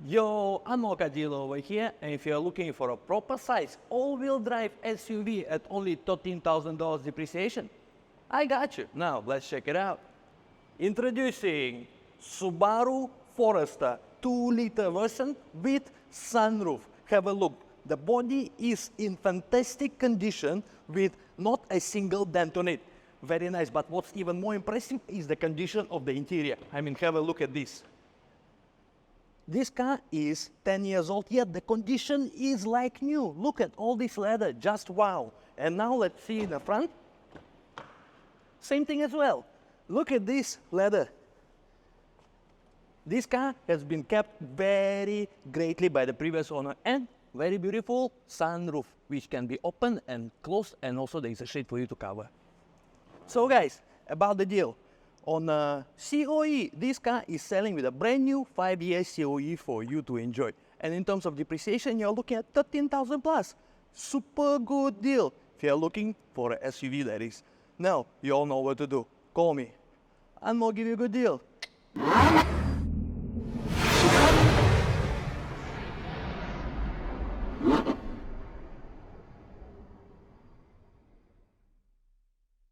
Yo, I'm 𝐂𝐸𝐽 over here, and if you're looking for a proper size all-wheel drive SUV at only $13,000 depreciation, I got you. Now, let's check it out. Introducing Subaru Forester 2-liter version with sunroof. Have a look. The body is in fantastic condition with not a single dent on it. Very nice, but what's even more impressive is the condition of the interior. I mean, have a look at this. This car is 10 years old, yet the condition is like new. Look at all this leather, just wow. And now let's see in the front. Same thing as well. Look at this leather. This car has been kept very greatly by the previous owner, and very beautiful sunroof, which can be opened and closed, and also there is a shade for you to cover. So guys, about the deal. On COE, this car is selling with a brand new 5-year COE for you to enjoy. And in terms of depreciation, you're looking at 13,000 plus. Super good deal if you're looking for an SUV, that is. Now, you all know what to do. Call me. I'm gonna give you a good deal.